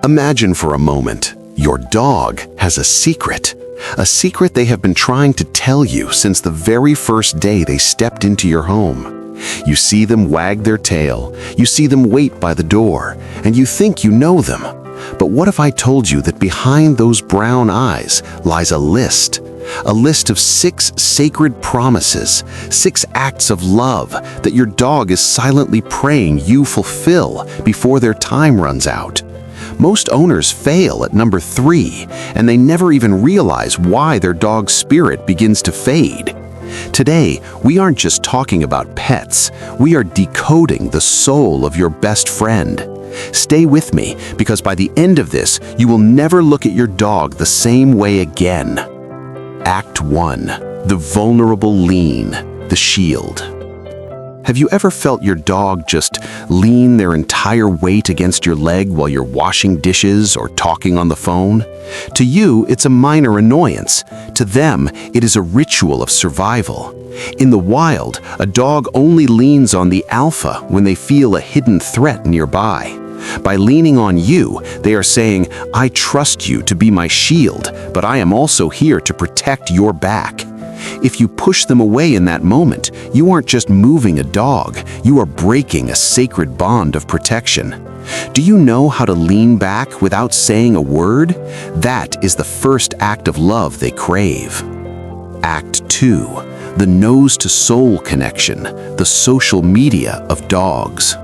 Imagine for a moment, your dog has a secret they have been trying to tell you since the very first day they stepped into your home. You see them wag their tail, you see them wait by the door, and you think you know them. But what if I told you that behind those brown eyes lies a list of 6 sacred promises, 6 acts of love that your dog is silently praying you fulfill before their time runs out? Most owners fail at number 3, and they never even realize why their dog's spirit begins to fade. Today, we aren't just talking about pets, we are decoding the soul of your best friend. Stay with me, because by the end of this, you will never look at your dog the same way again. Act 1. The vulnerable lean, the shield. Have you ever felt your dog just lean their entire weight against your leg while you're washing dishes or talking on the phone? To you, it's a minor annoyance. To them, it is a ritual of survival. In the wild, a dog only leans on the alpha when they feel a hidden threat nearby. By leaning on you, they are saying, "I trust you to be my shield, but I am also here to protect your back." If you push them away in that moment, you aren't just moving a dog, you are breaking a sacred bond of protection. Do you know how to lean back without saying a word? That is the first act of love they crave. Act 2. The nose-to-soul connection, the social media of dogs.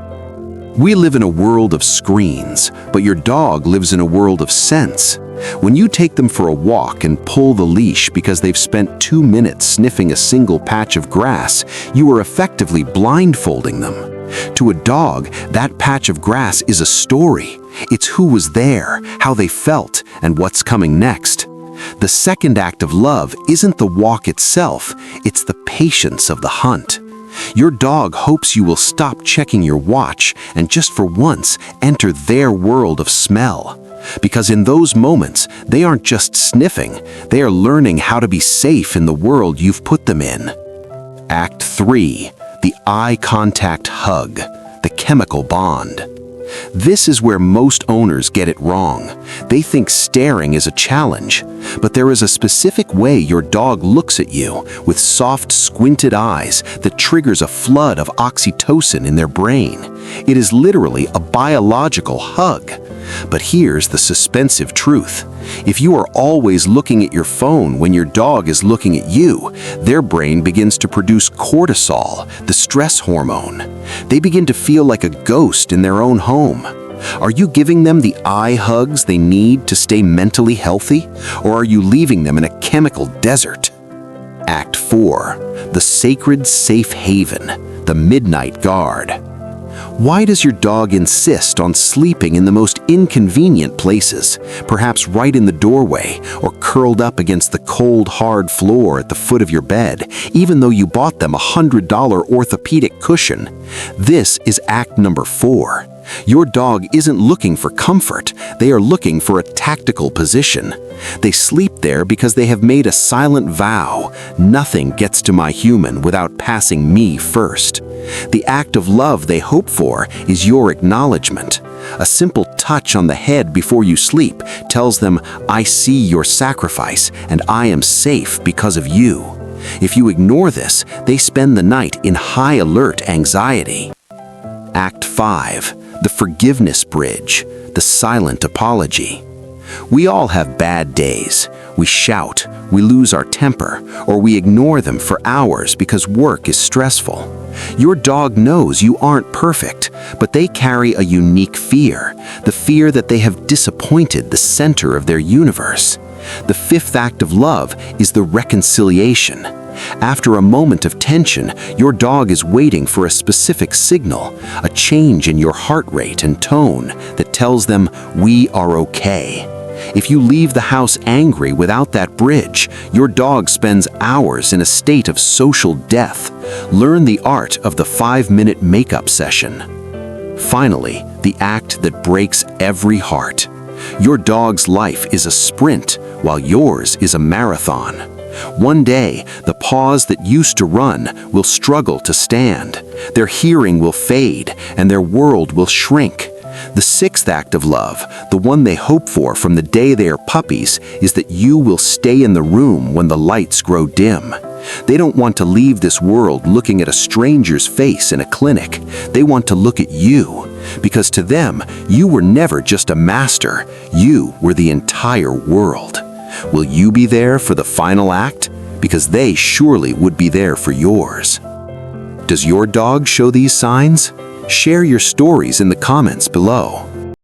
We live in a world of screens, but your dog lives in a world of sense. When you take them for a walk and pull the leash because they've spent 2 minutes sniffing a single patch of grass, you are effectively blindfolding them. To a dog, that patch of grass is a story. It's who was there, how they felt, and what's coming next. The second act of love isn't the walk itself, it's the patience of the hunt. Your dog hopes you will stop checking your watch and just for once enter their world of smell. Because in those moments, they aren't just sniffing, they are learning how to be safe in the world you've put them in. Act 3. The eye contact hug, the chemical bond. This is where most owners get it wrong. They think staring is a challenge, but there is a specific way your dog looks at you with soft, squinted eyes that triggers a flood of oxytocin in their brain. It is literally a biological hug. But here's the suspensive truth. If you are always looking at your phone when your dog is looking at you, their brain begins to produce cortisol, the stress hormone. They begin to feel like a ghost in their own home. Are you giving them the eye hugs they need to stay mentally healthy, or are you leaving them in a chemical desert? Act 4. The sacred safe haven, the midnight guard. Why does your dog insist on sleeping in the most inconvenient places, perhaps right in the doorway or curled up against the cold, hard floor at the foot of your bed, even though you bought them a $100 orthopedic cushion? This is act number 4. Your dog isn't looking for comfort, they are looking for a tactical position. They sleep there because they have made a silent vow, nothing gets to my human without passing me first. The act of love they hope for is your acknowledgement. A simple touch on the head before you sleep tells them, I see your sacrifice and I am safe because of you. If you ignore this, they spend the night in high alert anxiety. Act 5. The forgiveness bridge, the silent apology. We all have bad days. We shout, we lose our temper, or we ignore them for hours because work is stressful. Your dog knows you aren't perfect, but they carry a unique fear, the fear that they have disappointed the center of their universe. The fifth act of love is the reconciliation. After a moment of tension, your dog is waiting for a specific signal, a change in your heart rate and tone that tells them, we are okay. If you leave the house angry without that bridge, your dog spends hours in a state of social death. Learn the art of the 5-minute makeup session. Finally, the act that breaks every heart. Your dog's life is a sprint, while yours is a marathon. One day, the paws that used to run will struggle to stand. Their hearing will fade, and their world will shrink. The sixth act of love, the one they hope for from the day they are puppies, is that you will stay in the room when the lights grow dim. They don't want to leave this world looking at a stranger's face in a clinic. They want to look at you, because to them, you were never just a master. You were the entire world. Will you be there for the final act? Because they surely would be there for yours. Does your dog show these signs? Share your stories in the comments below.